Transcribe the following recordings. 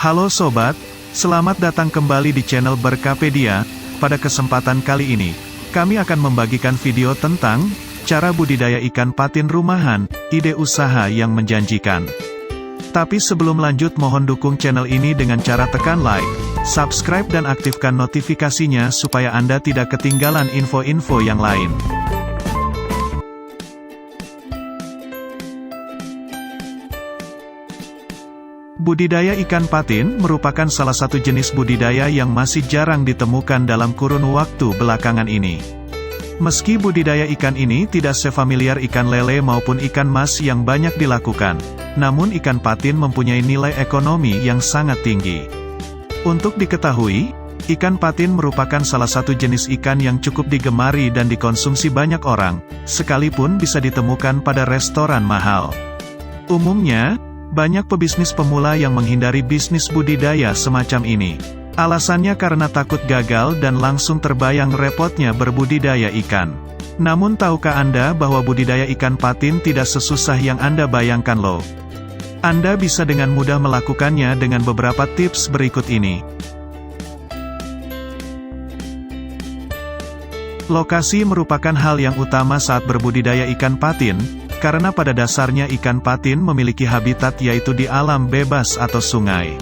Halo sobat, selamat datang kembali di channel Berkapedia. Pada kesempatan kali ini, kami akan membagikan video tentang cara budidaya ikan patin rumahan, ide usaha yang menjanjikan. Tapi sebelum lanjut, mohon dukung channel ini dengan cara tekan like, subscribe dan aktifkan notifikasinya supaya Anda tidak ketinggalan info-info yang lain. Budidaya ikan patin merupakan salah satu jenis budidaya yang masih jarang ditemukan dalam kurun waktu belakangan ini. Meski budidaya ikan ini tidak sefamiliar ikan lele maupun ikan mas yang banyak dilakukan, namun ikan patin mempunyai nilai ekonomi yang sangat tinggi. Untuk diketahui, ikan patin merupakan salah satu jenis ikan yang cukup digemari dan dikonsumsi banyak orang, sekalipun bisa ditemukan pada restoran mahal. Umumnya, banyak pebisnis pemula yang menghindari bisnis budidaya semacam ini. Alasannya karena takut gagal dan langsung terbayang repotnya berbudidaya ikan. Namun tahukah Anda bahwa budidaya ikan patin tidak sesusah yang Anda bayangkan loh? Anda bisa dengan mudah melakukannya dengan beberapa tips berikut ini. Lokasi merupakan hal yang utama saat berbudidaya ikan patin, karena pada dasarnya ikan patin memiliki habitat yaitu di alam bebas atau sungai.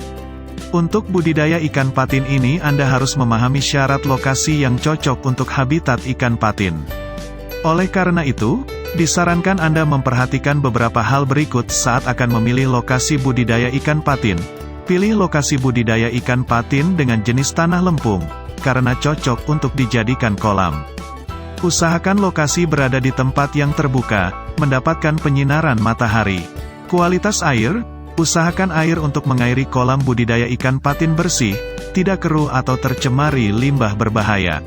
Untuk budidaya ikan patin ini Anda harus memahami syarat lokasi yang cocok untuk habitat ikan patin. Oleh karena itu, disarankan Anda memperhatikan beberapa hal berikut saat akan memilih lokasi budidaya ikan patin. Pilih lokasi budidaya ikan patin dengan jenis tanah lempung, karena cocok untuk dijadikan kolam. Usahakan lokasi berada di tempat yang terbuka, mendapatkan penyinaran matahari. Kualitas air, usahakan air untuk mengairi kolam budidaya ikan patin bersih, tidak keruh atau tercemari limbah berbahaya.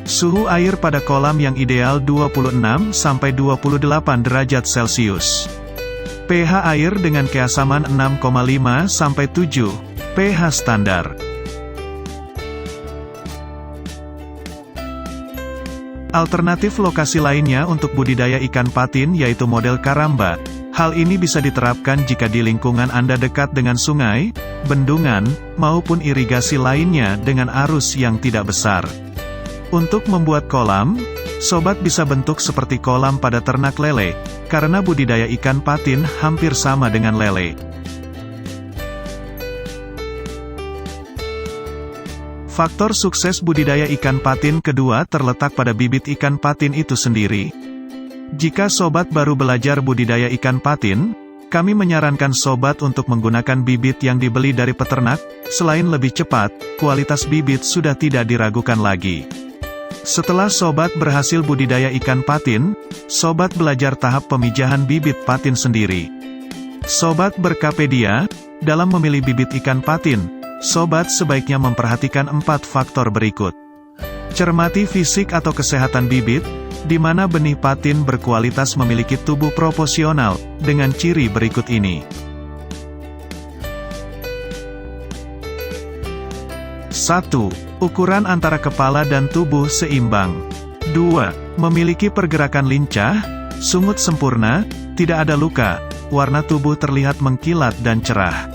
Suhu air pada kolam yang ideal 26-28 derajat Celcius. pH air dengan keasaman 6,5-7, pH standar. Alternatif lokasi lainnya untuk budidaya ikan patin yaitu model karamba. Hal ini bisa diterapkan jika di lingkungan Anda dekat dengan sungai, bendungan, maupun irigasi lainnya dengan arus yang tidak besar. Untuk membuat kolam, sobat bisa bentuk seperti kolam pada ternak lele, karena budidaya ikan patin hampir sama dengan lele. Faktor sukses budidaya ikan patin kedua terletak pada bibit ikan patin itu sendiri. Jika sobat baru belajar budidaya ikan patin, kami menyarankan sobat untuk menggunakan bibit yang dibeli dari peternak. Selain lebih cepat, kualitas bibit sudah tidak diragukan lagi. Setelah sobat berhasil budidaya ikan patin, sobat belajar tahap pemijahan bibit patin sendiri. Sobat Berkapedia, dalam memilih bibit ikan patin, sobat sebaiknya memperhatikan 4 faktor berikut. Cermati fisik atau kesehatan bibit, di mana benih patin berkualitas memiliki tubuh proporsional, dengan ciri berikut ini. 1. Ukuran antara kepala dan tubuh seimbang. 2. Memiliki pergerakan lincah, sungut sempurna, tidak ada luka, warna tubuh terlihat mengkilat dan cerah.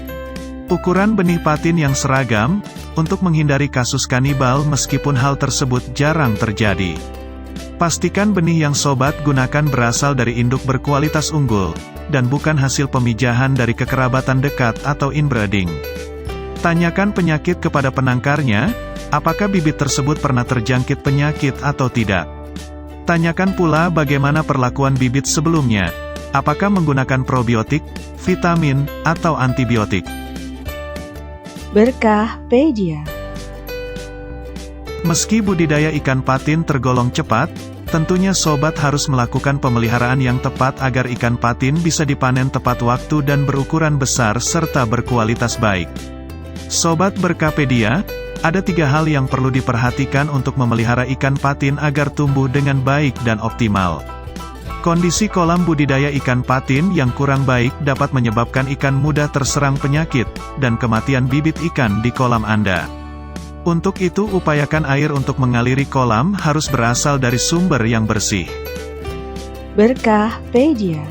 Ukuran benih patin yang seragam, untuk menghindari kasus kanibal meskipun hal tersebut jarang terjadi. Pastikan benih yang sobat gunakan berasal dari induk berkualitas unggul, dan bukan hasil pemijahan dari kekerabatan dekat atau inbreeding. Tanyakan penyakit kepada penangkarnya, apakah bibit tersebut pernah terjangkit penyakit atau tidak. Tanyakan pula bagaimana perlakuan bibit sebelumnya, apakah menggunakan probiotik, vitamin, atau antibiotik. Berkapedia. Meski budidaya ikan patin tergolong cepat, tentunya sobat harus melakukan pemeliharaan yang tepat agar ikan patin bisa dipanen tepat waktu dan berukuran besar serta berkualitas baik. Sobat Berkapedia, ada 3 hal yang perlu diperhatikan untuk memelihara ikan patin agar tumbuh dengan baik dan optimal. Kondisi kolam budidaya ikan patin yang kurang baik dapat menyebabkan ikan mudah terserang penyakit, dan kematian bibit ikan di kolam Anda. Untuk itu upayakan air untuk mengaliri kolam harus berasal dari sumber yang bersih. Berkapedia.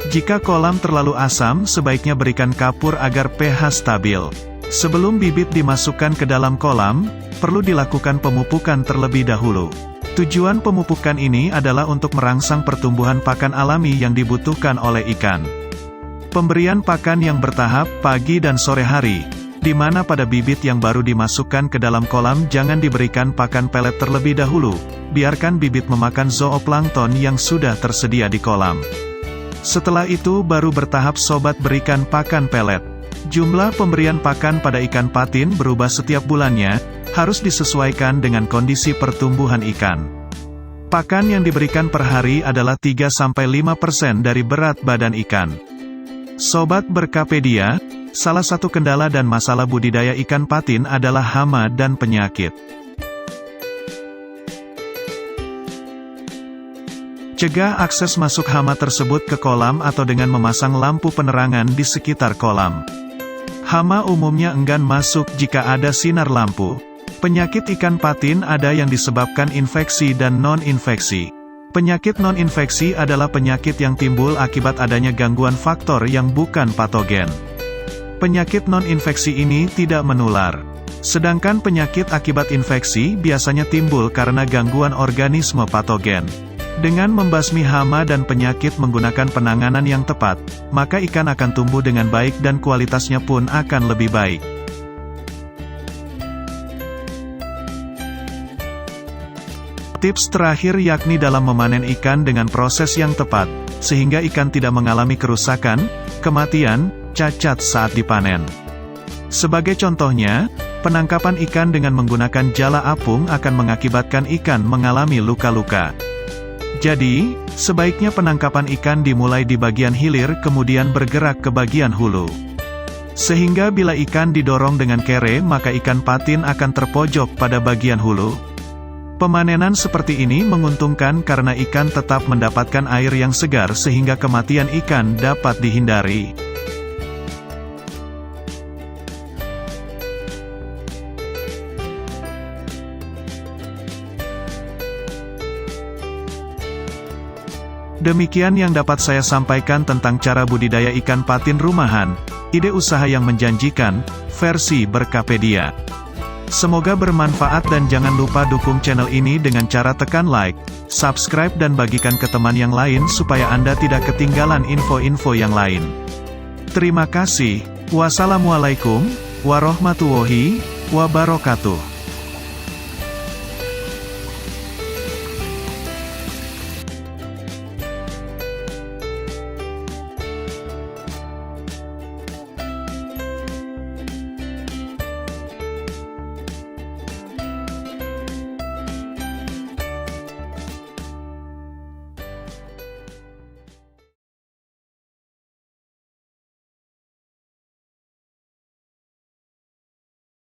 Jika kolam terlalu asam, sebaiknya berikan kapur agar pH stabil. Sebelum bibit dimasukkan ke dalam kolam, perlu dilakukan pemupukan terlebih dahulu. Tujuan pemupukan ini adalah untuk merangsang pertumbuhan pakan alami yang dibutuhkan oleh ikan. Pemberian pakan yang bertahap, pagi dan sore hari, di mana pada bibit yang baru dimasukkan ke dalam kolam jangan diberikan pakan pelet terlebih dahulu, biarkan bibit memakan zooplankton yang sudah tersedia di kolam. Setelah itu baru bertahap sobat berikan pakan pelet. Jumlah pemberian pakan pada ikan patin berubah setiap bulannya, harus disesuaikan dengan kondisi pertumbuhan ikan. Pakan yang diberikan per hari adalah 3-5% dari berat badan ikan. Sobat Berkapedia, salah satu kendala dan masalah budidaya ikan patin adalah hama dan penyakit. Cegah akses masuk hama tersebut ke kolam atau dengan memasang lampu penerangan di sekitar kolam. Hama umumnya enggan masuk jika ada sinar lampu. Penyakit ikan patin ada yang disebabkan infeksi dan non-infeksi. Penyakit non-infeksi adalah penyakit yang timbul akibat adanya gangguan faktor yang bukan patogen. Penyakit non-infeksi ini tidak menular. Sedangkan penyakit akibat infeksi biasanya timbul karena gangguan organisme patogen. Dengan membasmi hama dan penyakit menggunakan penanganan yang tepat, maka ikan akan tumbuh dengan baik dan kualitasnya pun akan lebih baik. Tips terakhir yakni dalam memanen ikan dengan proses yang tepat, sehingga ikan tidak mengalami kerusakan, kematian, cacat saat dipanen. Sebagai contohnya, penangkapan ikan dengan menggunakan jala apung akan mengakibatkan ikan mengalami luka-luka. Jadi, sebaiknya penangkapan ikan dimulai di bagian hilir kemudian bergerak ke bagian hulu. Sehingga bila ikan didorong dengan kere maka ikan patin akan terpojok pada bagian hulu. Pemanenan seperti ini menguntungkan karena ikan tetap mendapatkan air yang segar sehingga kematian ikan dapat dihindari. Demikian yang dapat saya sampaikan tentang cara budidaya ikan patin rumahan, ide usaha yang menjanjikan, versi Berkapedia. Semoga bermanfaat dan jangan lupa dukung channel ini dengan cara tekan like, subscribe dan bagikan ke teman yang lain supaya Anda tidak ketinggalan info-info yang lain. Terima kasih. Wassalamualaikum warahmatullahi wabarakatuh.